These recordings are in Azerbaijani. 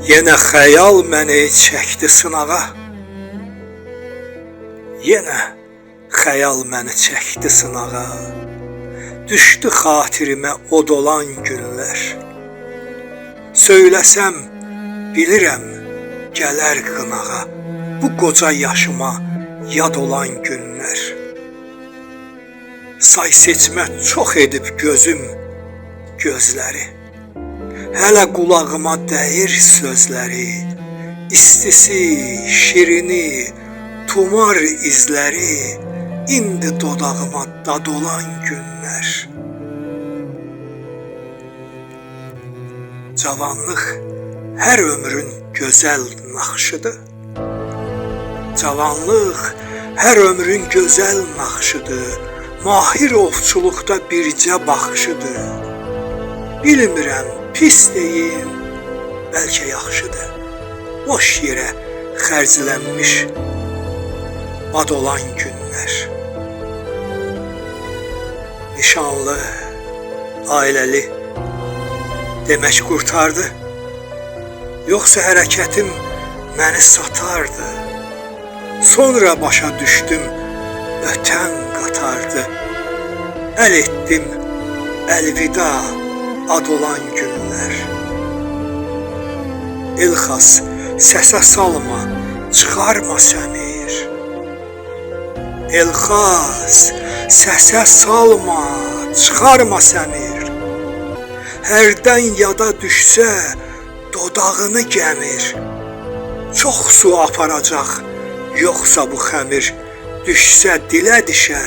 Yenə xəyal məni çəkdi sınağa. Yenə xəyal məni çəkdi sınağa. Düşdü xatirimə od olan günlər. Söyləsəm bilirəm gələr qınağa. Bu qoca yaşıma yad olan günlər. Say seçmə çox edib gözüm gözləri. Hələ qulağıma dəyir sözləri. İstisi, şirini, tumar izləri. İndi dodağıma dad olan günlər. Cavanlıq hər ömrün gözəl naxşıdır. Cavanlıq hər ömrün gözəl naxşıdır. Mahir ovçuluqda bircə baxışıdır. Bilmirəm, pis deyim, bəlkə yaxşıdır. Boş yerə xərclənmiş bad olan günlər. Nişanlı, ailəli demək qurtardı. Yoxsa hərəkətim məni satardı. Sonra başa düşdüm, ötən qatardı. Əl etdim, əlvida ad olan günlər. Elxas, səsə salma, çıxarma səmir. Elxas, səsə salma, çıxarma səmir. Hərdən yada düşsə, dodağını gəmir. Çox su aparacaq, yoxsa bu xəmir. Düşsə dilə dişə,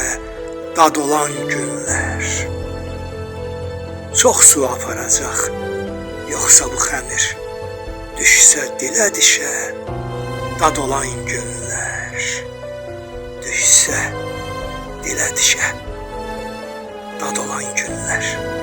dad olan günlər. Çox su aparacaq, yoxsa bu xəmir. Düşsə dilə dişə, dad olan günlər. Düşsə dilə dişə, dad olan günlər.